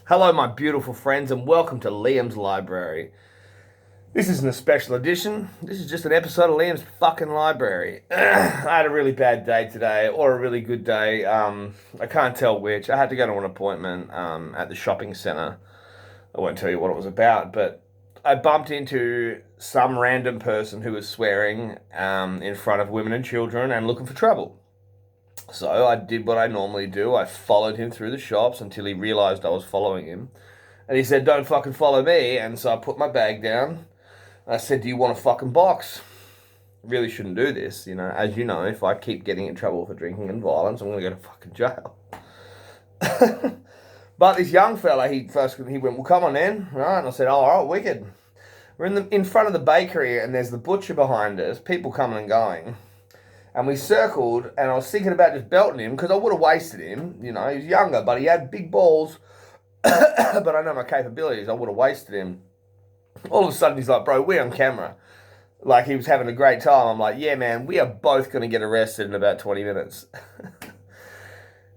Hello, my beautiful friends, and welcome to Liam's Library. This isn't a special edition. This is just an episode of Liam's fucking library. I had a really bad day today, or a really good day. I can't tell which. I had to go to an appointment at the shopping centre. I won't tell you what it was about, but I bumped into some random person who was swearing in front of women and children and looking for trouble. So I did what I normally do. I followed him through the shops until he realised I was following him. And he said, "Don't fucking follow me." And so I put my bag down. I said, "Do you want a fucking box?" Really shouldn't do this, As you know, if I keep getting in trouble for drinking and violence, I'm going to go to fucking jail. But this young fella, he went, "Well, come on then," right? And I said, "Oh, all right, wicked." We're in front of the bakery, and there's the butcher behind us, people coming and going. And we circled, and I was thinking about just belting him, because I would have wasted him. He was younger, but he had big balls. But I know my capabilities, I would have wasted him. All of a sudden, he's like, "Bro, we're on camera." Like, he was having a great time. I'm like, "Yeah, man, we are both going to get arrested in about 20 minutes.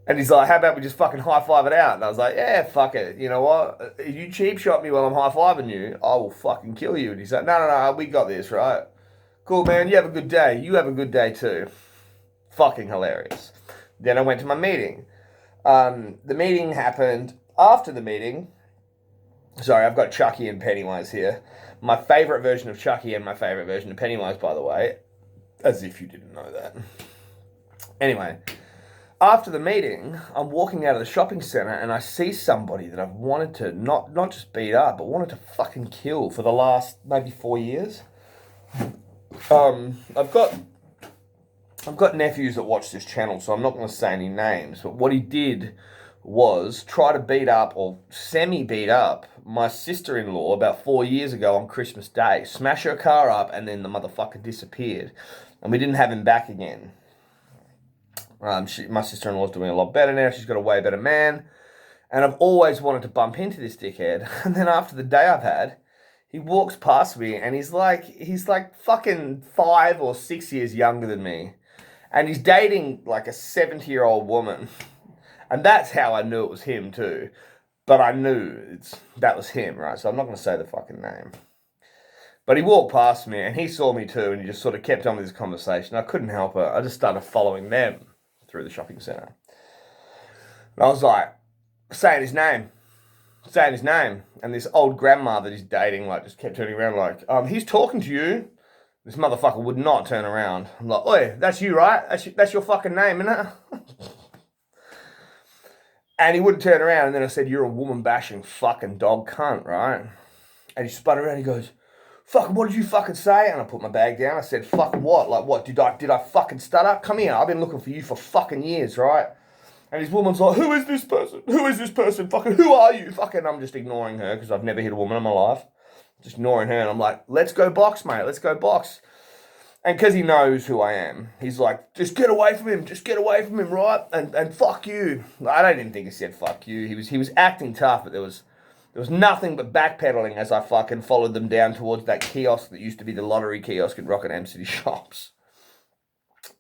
And he's like, "How about we just fucking high-five it out?" And I was like, "Yeah, fuck it. You know what? If you cheap shot me while I'm high-fiving you, I will fucking kill you." And he's like, No, we got this, right? "Cool, man, you have a good day. You have a good day, too." Fucking hilarious. Then I went to my meeting. The meeting happened after the meeting. Sorry, I've got Chucky and Pennywise here. My favourite version of Chucky and my favourite version of Pennywise, by the way. As if you didn't know that. Anyway, after the meeting, I'm walking out of the shopping centre and I see somebody that I've wanted to not just beat up, but wanted to fucking kill for the last maybe 4 years. I've got nephews that watch this channel, so I'm not going to say any names, but what he did was try to beat up, or semi-beat up, my sister-in-law about 4 years ago on Christmas Day. Smash her car up, and then the motherfucker disappeared. And we didn't have him back again. My sister-in-law's doing a lot better now. She's got a way better man. And I've always wanted to bump into this dickhead. And then after the day I've had, he walks past me, and he's like fucking 5 or 6 years younger than me. And he's dating like a 70-year-old woman. And that's how I knew it was him too. But I knew that was him, right? So I'm not going to say the fucking name. But he walked past me, and he saw me too, and he just sort of kept on with this conversation. I couldn't help it. I just started following them through the shopping centre. And I was like, saying his name. And this old grandma that he's dating, just kept turning around like, "He's talking to you." This motherfucker would not turn around. I'm like, "Oi, that's you, right? That's your fucking name, isn't it?" And he wouldn't turn around. And then I said, "You're a woman-bashing fucking dog cunt, right?" And he spun around and he goes, "Fucking, what did you fucking say?" And I put my bag down. I said, "Fucking what? Like, what? Did I fucking stutter? Come here. I've been looking for you for fucking years, right?" And his woman's like, "Who is this person? Who is this person? Fucking, who are you?" Fucking, I'm just ignoring her because I've never hit a woman in my life. Just ignoring her. And I'm like, "Let's go box, mate. Let's go box." And because he knows who I am, he's like, "Just get away from him. Just get away from him, right? And fuck you." I don't even think he said fuck you. He was acting tough, but there was nothing but backpedaling as I fucking followed them down towards that kiosk that used to be the lottery kiosk at Rockingham City Shops.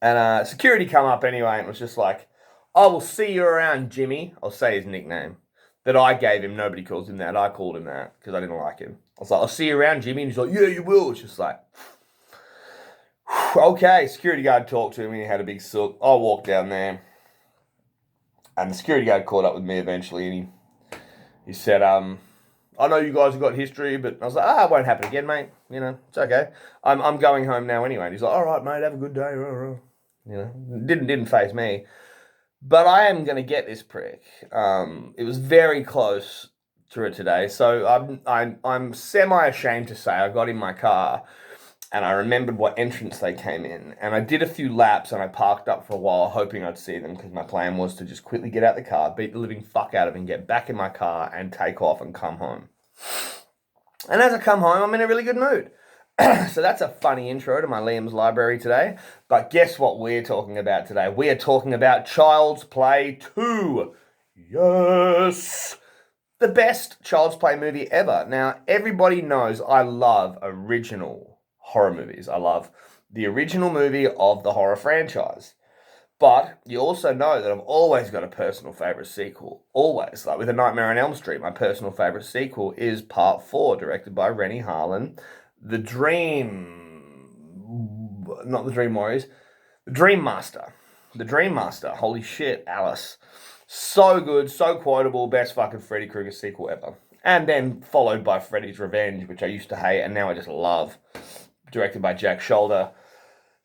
And security come up anyway, and it was just like, "I will see you around, Jimmy." I'll say his nickname that I gave him. Nobody calls him that. I called him that because I didn't like him. I was like, "I'll see you around, Jimmy." And he's like, "Yeah, you will." It's just like, okay. Security guard talked to me. He had a big sook. I walked down there, and the security guard caught up with me eventually, and he said, "I know you guys have got history," but I was like, "It won't happen again, mate. It's okay. I'm going home now anyway." And he's like, "All right, mate, have a good day." Didn't faze me. But I am going to get this prick. It was very close to it today. So I'm semi-ashamed to say I got in my car and I remembered what entrance they came in. And I did a few laps and I parked up for a while hoping I'd see them because my plan was to just quickly get out the car, beat the living fuck out of them, get back in my car and take off and come home. And as I come home, I'm in a really good mood. So that's a funny intro to my Liam's Library today. But guess what we're talking about today? We are talking about Child's Play 2. Yes! The best Child's Play movie ever. Now, everybody knows I love original horror movies. I love the original movie of the horror franchise. But you also know that I've always got a personal favourite sequel. Always. Like with A Nightmare on Elm Street, my personal favourite sequel is Part 4, directed by Rennie Harlan. The not the Dream Warriors, the Dream Master. The Dream Master. Holy shit, Alice. So good, so quotable, best fucking Freddy Krueger sequel ever. And then followed by Freddy's Revenge, which I used to hate and now I just love. Directed by Jack Shoulder.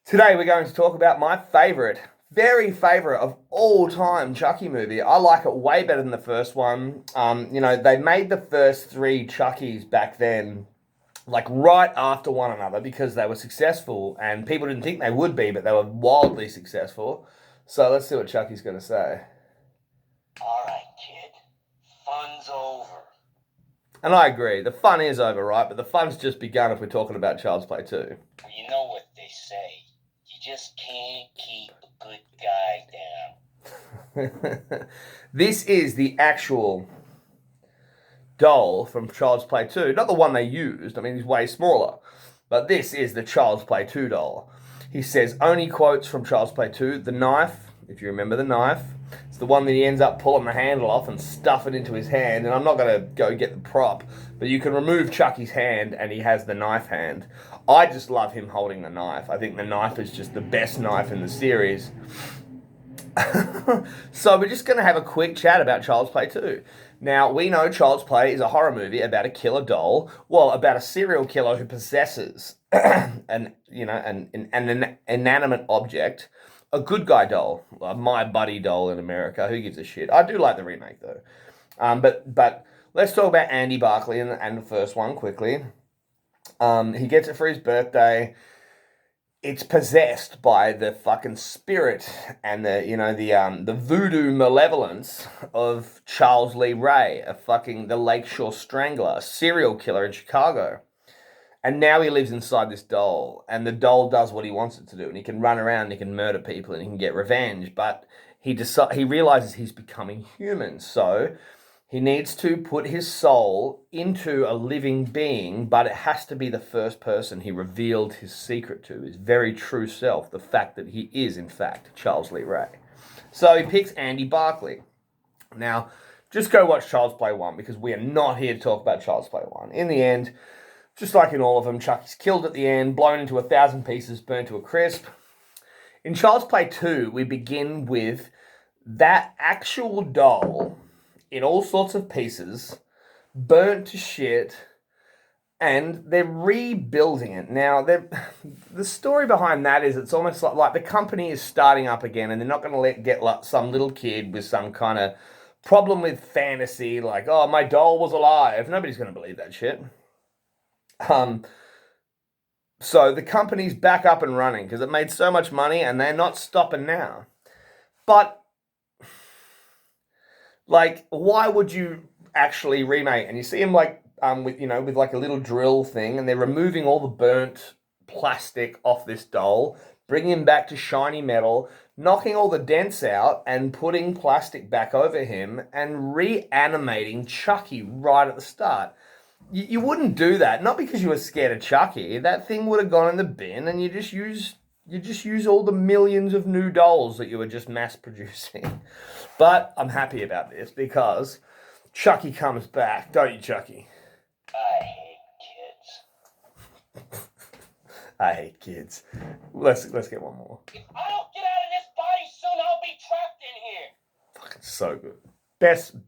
Today we're going to talk about my favourite, very favourite of all time Chucky movie. I like it way better than the first one. They made the first 3 Chuckies back then, like right after one another, because they were successful and people didn't think they would be, but they were wildly successful. So let's see what Chucky's going to say. All right, kid. Fun's over. And I agree. The fun is over, right? But the fun's just begun if we're talking about Child's Play 2. You know what they say. You just can't keep a good guy down. This is the actual doll from Child's Play 2. Not the one they used. I mean, he's way smaller. But this is the Child's Play 2 doll. He says, only quotes from Child's Play 2. The knife, if you remember the knife, it's the one that he ends up pulling the handle off and stuff it into his hand. And I'm not going to go get the prop, but you can remove Chucky's hand and he has the knife hand. I just love him holding the knife. I think the knife is just the best knife in the series. So we're just going to have a quick chat about Child's Play 2. Now, we know Child's Play is a horror movie about a killer doll. Well, about a serial killer who possesses an inanimate object. A good guy doll. My Buddy doll in America. Who gives a shit? I do like the remake, though. But let's talk about Andy Barclay and the first one quickly. He gets it for his birthday. It's possessed by the fucking spirit and the voodoo malevolence of Charles Lee Ray, the Lakeshore Strangler, a serial killer in Chicago. And now he lives inside this doll, and the doll does what he wants it to do, and he can run around, and he can murder people, and he can get revenge. But he realizes he's becoming human, so he needs to put his soul into a living being, but it has to be the first person he revealed his secret to, his very true self, the fact that he is, in fact, Charles Lee Ray. So he picks Andy Barclay. Now, just go watch Child's Play 1, because we are not here to talk about Child's Play 1. In the end, just like in all of them, Chucky's killed at the end, blown into 1,000 pieces, burnt to a crisp. In Child's Play 2, we begin with that actual doll in all sorts of pieces, burnt to shit, and they're rebuilding it. Now, the story behind that is it's almost like the company is starting up again, and they're not going to get like some little kid with some kind of problem with fantasy, like, oh, my doll was alive. Nobody's going to believe that shit. So the company's back up and running because it made so much money, and they're not stopping now. But like, why would you actually remake? And you see him like with like a little drill thing, and they're removing all the burnt plastic off this doll, bringing him back to shiny metal, knocking all the dents out, and putting plastic back over him, and reanimating Chucky right at the start. You wouldn't do that, not because you were scared of Chucky. That thing would have gone in the bin, and you just use all the millions of new dolls that you were just mass producing. But I'm happy about this because Chucky comes back, don't you, Chucky? I hate kids. I hate kids. Let's get one more. If I don't get out of this body soon, I'll be trapped in here. Fucking so good.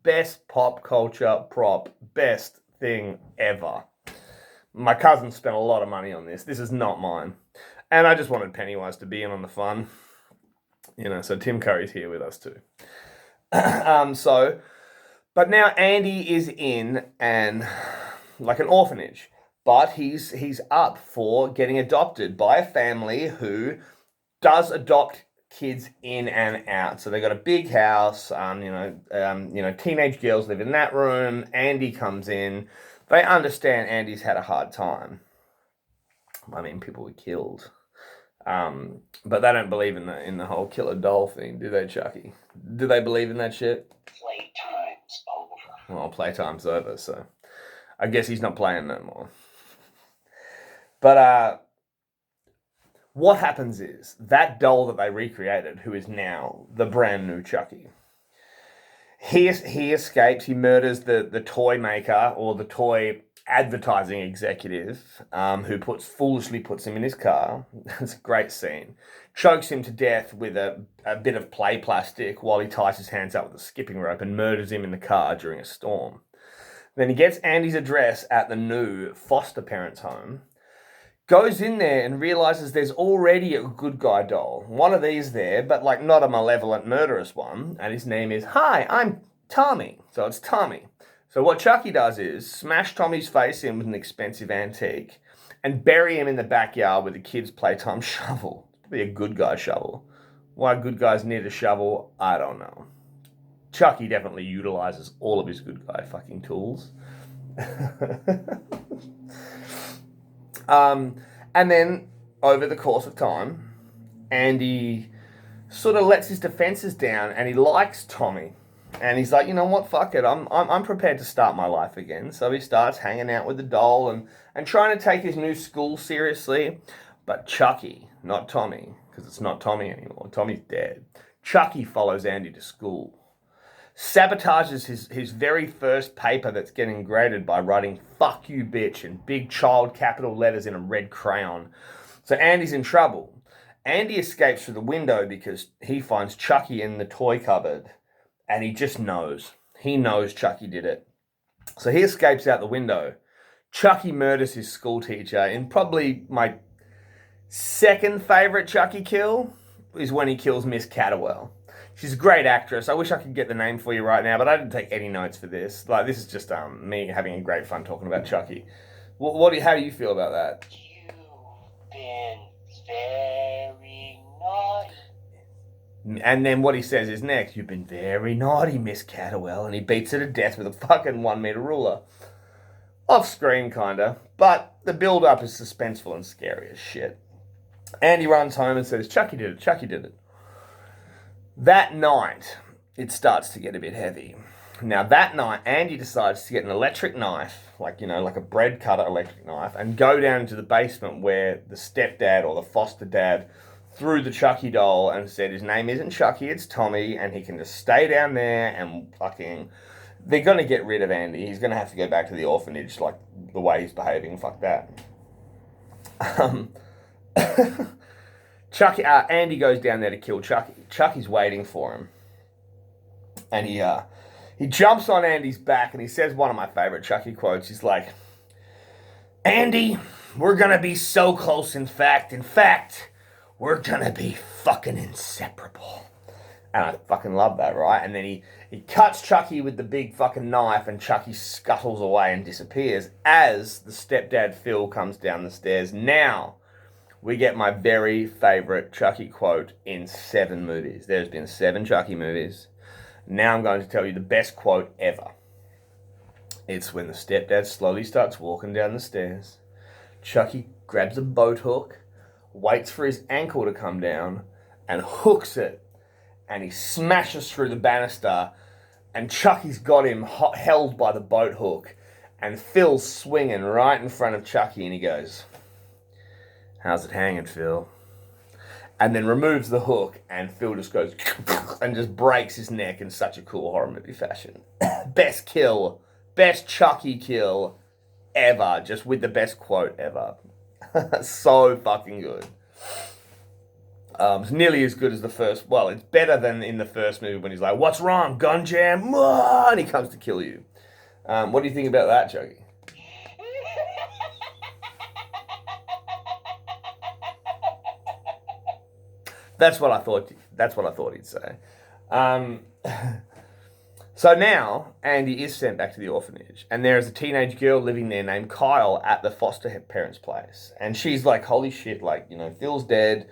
Best pop culture prop. Best thing ever. My cousin spent a lot of money on this. This is not mine. And I just wanted Pennywise to be in on the fun. So Tim Curry's here with us too. But now Andy is in an orphanage. But he's up for getting adopted by a family who does adopt kids in and out. So they got a big house. Teenage girls live in that room. Andy comes in. They understand Andy's had a hard time. I mean, people were killed. But they don't believe in the whole killer doll thing, do they, Chucky? Do they believe in that shit? Playtime's over. Well, playtime's over, so I guess he's not playing no more. But What happens is that doll that they recreated, who is now the brand new Chucky, he escapes. He murders the toy maker or the toy advertising executive, who foolishly puts him in his car. It's a great scene. Chokes him to death with a bit of play plastic while he ties his hands up with a skipping rope and murders him in the car during a storm. Then he gets Andy's address at the new foster parents' home, goes in there and realizes there's already a good guy doll. One of these there, but like not a malevolent murderous one. And his name is, hi, I'm Tommy. So it's Tommy. So what Chucky does is smash Tommy's face in with an expensive antique and bury him in the backyard with a kid's playtime shovel. Be a good guy shovel. Why good guys need a shovel, I don't know. Chucky definitely utilizes all of his good guy fucking tools. And then over the course of time, Andy sort of lets his defenses down and he likes Tommy. And he's like, you know what, fuck it, I'm prepared to start my life again. So he starts hanging out with the doll and trying to take his new school seriously. But Chucky, not Tommy, because it's not Tommy anymore. Tommy's dead. Chucky follows Andy to school. Sabotages his very first paper that's getting graded by writing "fuck you, bitch" in big child capital letters in a red crayon. So Andy's in trouble. Andy escapes through the window because he finds Chucky in the toy cupboard and he just knows. He knows Chucky did it. So he escapes out the window. Chucky murders his school teacher in probably my second favourite Chucky kill is when he kills Miss Catterwell. She's a great actress. I wish I could get the name for you right now, but I didn't take any notes for this. Like, this is just me having a great fun talking about Chucky. How do you feel about that? You've been very naughty. And then what he says is next, you've been very naughty, Miss Catterwell, and he beats her to death with a fucking 1 meter ruler. Off screen, kinda, but the build up is suspenseful and scary as shit. Andy runs home and says, Chucky did it, Chucky did it. That night, it starts to get a bit heavy. Now, that night, Andy decides to get an electric knife, like a bread cutter electric knife, and go down into the basement where the stepdad or the foster dad threw the Chucky doll and said his name isn't Chucky, it's Tommy, and he can just stay down there and fucking... They're going to get rid of Andy. He's going to have to go back to the orphanage, like, the way he's behaving. Fuck that. Andy goes down there to kill Chucky. Chucky's waiting for him. And he jumps on Andy's back and he says one of my favorite Chucky quotes. He's like, Andy, we're going to be so close, in fact, we're going to be fucking inseparable. And I fucking love that, right? And then he cuts Chucky with the big fucking knife and Chucky scuttles away and disappears as the stepdad Phil comes down the stairs. Now, we get my very favourite Chucky quote in 7 movies. There's been 7 Chucky movies. Now I'm going to tell you the best quote ever. It's when the stepdad slowly starts walking down the stairs. Chucky grabs a boat hook, waits for his ankle to come down, and hooks it. And he smashes through the banister, and Chucky's got him held by the boat hook, and Phil's swinging right in front of Chucky, and he goes, how's it hanging, Phil? And then removes the hook, and Phil just goes and just breaks his neck in such a cool horror movie fashion. Best Chucky kill ever, just with the best quote ever. So fucking good. It's nearly as good as the first. Well, it's better than in the first movie when he's like, what's wrong, gun jam? And he comes to kill you. What do you think about that, Chucky? That's what I thought he'd say. So now, Andy is sent back to the orphanage, and there is a teenage girl living there named Kyle at the foster parents' place. And she's like, holy shit, like, Phil's dead.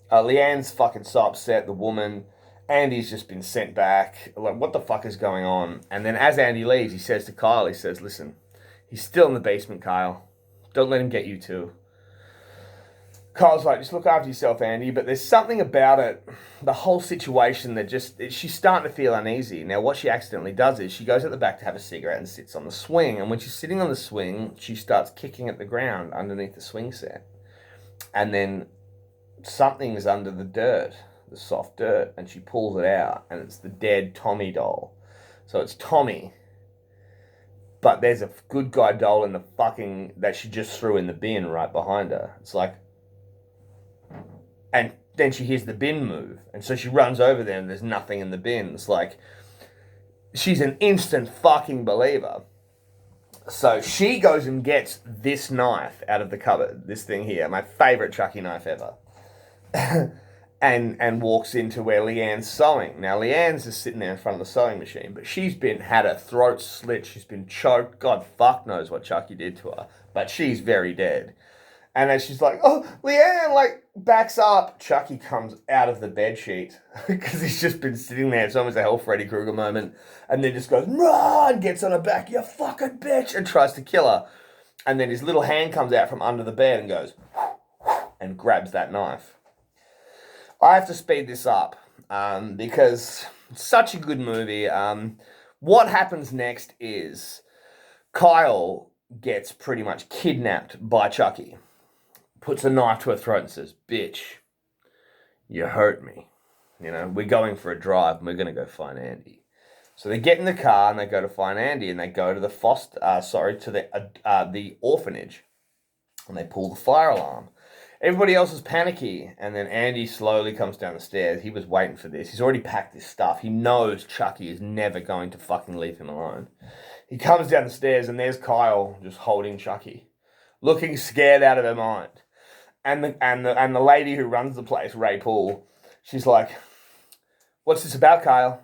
Leanne's fucking so upset, the woman. Andy's just been sent back. Like, what the fuck is going on? And then as Andy leaves, he says to Kyle, he says, listen, he's still in the basement, Kyle. Don't let him get you too. Kyle's like, just look after yourself, Andy. But there's something about it, the whole situation, that she's starting to feel uneasy. Now, what she accidentally does is she goes at the back to have a cigarette and sits on the swing. And when she's sitting on the swing, she starts kicking at the ground underneath the swing set. And then something's under the dirt, the soft dirt, and she pulls it out, and it's the dead Tommy doll. So it's Tommy, but there's a good guy doll in the fucking, that she just threw in the bin right behind her. It's like, and then she hears the bin move, and so she runs over there, and there's nothing in the bin. It's like, she's an instant fucking believer. So she goes and gets this knife out of the cupboard, this thing here, my favourite Chucky knife ever, and walks into where Leanne's sewing. Now, Leanne's just sitting there in front of the sewing machine, but she's had her throat slit, she's been choked, God fuck knows what Chucky did to her, but she's very dead. And then she's like, oh, Leanne, like, backs up. Chucky comes out of the bedsheet because he's just been sitting there. It's almost a whole Freddy Krueger moment. And then just goes, run, gets on her back, you fucking bitch, and tries to kill her. And then his little hand comes out from under the bed and goes, and grabs that knife. I have to speed this up because it's such a good movie. What happens next is Kyle gets pretty much kidnapped by Chucky. Puts a knife to her throat and says, bitch, you hurt me. You know, we're going for a drive and we're going to go find Andy. So they get in the car and they go to find Andy, and they go to the orphanage, and they pull the fire alarm. Everybody else is panicky, and then Andy slowly comes down the stairs. He was waiting for this. He's already packed his stuff. He knows Chucky is never going to fucking leave him alone. He comes down the stairs, and there's Kyle just holding Chucky, looking scared out of her mind. And the lady who runs the place, Ray Paul, she's like, what's this about, Kyle?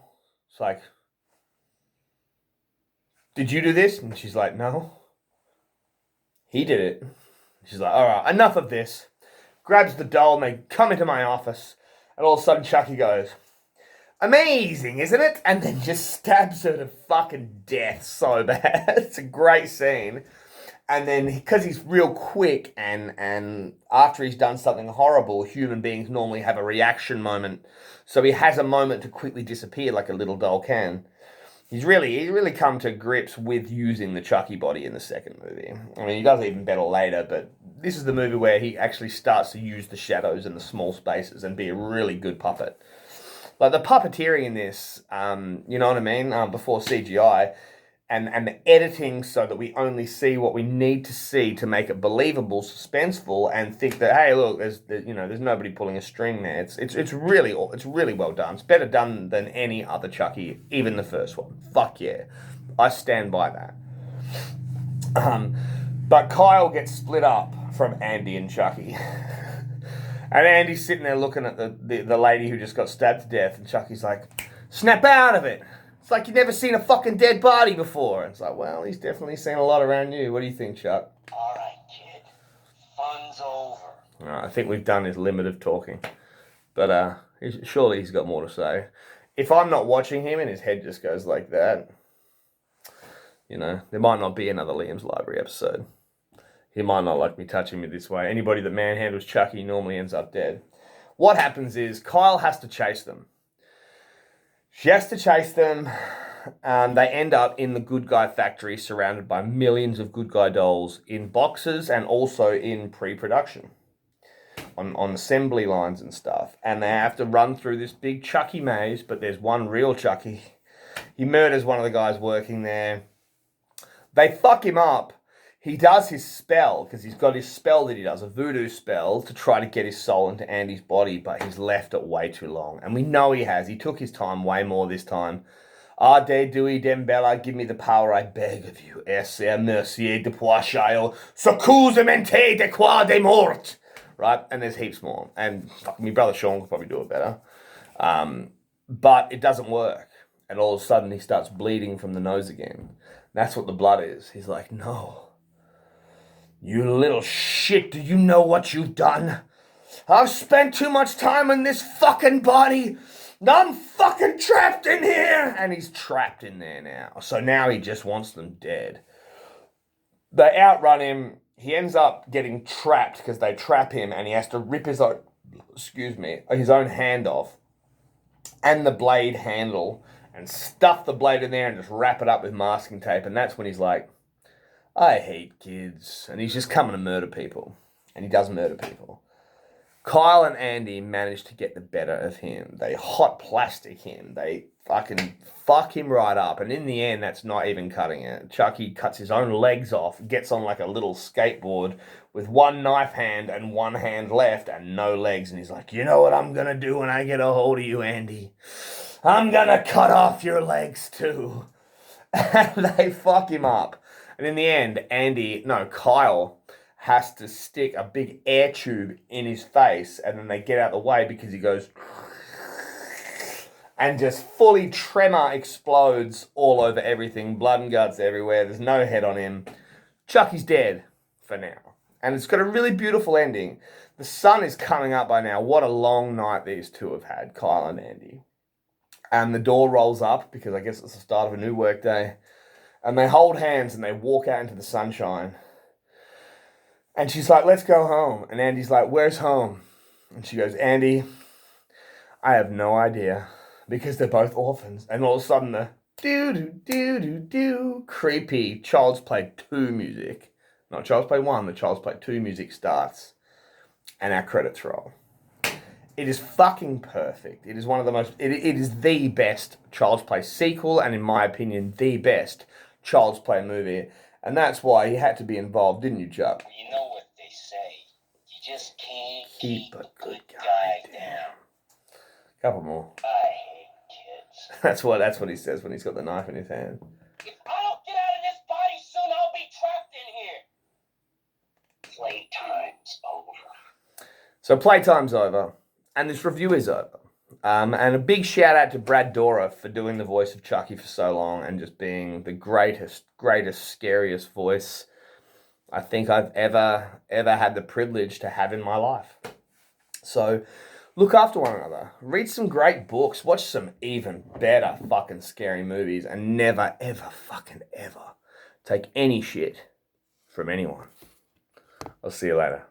It's like, did you do this? And she's like, no. He did it. She's like, all right, enough of this. Grabs the doll and they come into my office. And all of a sudden Chucky goes, amazing, isn't it? And then just stabs her to fucking death so bad. It's a great scene. And then, because he's real quick, and after he's done something horrible, human beings normally have a reaction moment. So he has a moment to quickly disappear like a little doll can. He's really come to grips with using the Chucky body in the second movie. I mean, he does it even better later, but this is the movie where he actually starts to use the shadows and the small spaces and be a really good puppet. Like, the puppeteering in this, you know what I mean, before CGI, and the editing so that we only see what we need to see to make it believable, suspenseful, and think that, hey, look, there's nobody pulling a string there. It's really well done. It's better done than any other Chucky, even the first one. Fuck yeah, I stand by that. But Kyle gets split up from Andy and Chucky, and Andy's sitting there looking at the lady who just got stabbed to death, and Chucky's like, snap out of it. It's like you've never seen a fucking dead body before. It's like, well, he's definitely seen a lot around you. What do you think, Chuck? All right, kid. Fun's over. All right, I think we've done his limit of talking. But surely he's got more to say. If I'm not watching him and his head just goes like that, you know, there might not be another Liam's Library episode. He might not like me touching me this way. Anybody that manhandles Chucky normally ends up dead. What happens is Kyle has to chase them. She has to chase them. They end up in the Good Guy factory surrounded by millions of Good Guy dolls in boxes and also in pre-production on assembly lines and stuff. And they have to run through this big Chucky maze, but there's one real Chucky. He murders one of the guys working there. They fuck him up. He does his spell, because he's got his spell that he does, a voodoo spell, to try to get his soul into Andy's body, but he's left it way too long. And we know he has. He took his time way more this time. Ah, de dui dembella, give me the power I beg of you. Esse mercier de poischaio, s'accusamente de qua de mort. Right? And there's heaps more. And my brother Sean could probably do it better. But it doesn't work. And all of a sudden he starts bleeding from the nose again. That's what the blood is. He's like, no. You little shit, do you know what you've done? I've spent too much time in this fucking body. I'm fucking trapped in here. And he's trapped in there now. So now he just wants them dead. They outrun him. He ends up getting trapped because they trap him, and he has to rip his own hand off and the blade handle and stuff the blade in there and just wrap it up with masking tape. And that's when he's like, I hate kids. And he's just coming to murder people. And he does murder people. Kyle and Andy manage to get the better of him. They hot plastic him. They fucking fuck him right up. And in the end, that's not even cutting it. Chucky cuts his own legs off, gets on like a little skateboard with one knife hand and one hand left and no legs. And he's like, you know what I'm going to do when I get a hold of you, Andy? I'm going to cut off your legs too. And they fuck him up. And in the end, Kyle has to stick a big air tube in his face, and then they get out of the way because he goes and just fully tremor explodes all over everything. Blood and guts everywhere. There's no head on him. Chucky's dead for now. And it's got a really beautiful ending. The sun is coming up by now. What a long night these two have had, Kyle and Andy. And the door rolls up because I guess it's the start of a new workday. And they hold hands and they walk out into the sunshine. And she's like, let's go home. And Andy's like, where's home? And she goes, Andy, I have no idea. Because they're both orphans. And all of a sudden the do-do-do-do-do creepy Child's Play 2 music. Not Child's Play 1, the Child's Play 2 music starts. And our credits roll. It is fucking perfect. It is one of the most... It is the best Child's Play sequel. And in my opinion, the best Child's Play movie. And that's why he had to be involved, didn't you, Chuck? You know what they say. You just can't Keep keep a good guy down. Couple more. I hate kids. That's what he says when he's got the knife in his hand. If I don't get out of this body soon, I'll be trapped in here. Playtime's over. So playtime's over. And this review is over. And a big shout out to Brad Dourif for doing the voice of Chucky for so long and just being the greatest, scariest voice I think I've ever had the privilege to have in my life. So look after one another. Read some great books. Watch some even better fucking scary movies. And never, ever, fucking ever take any shit from anyone. I'll see you later.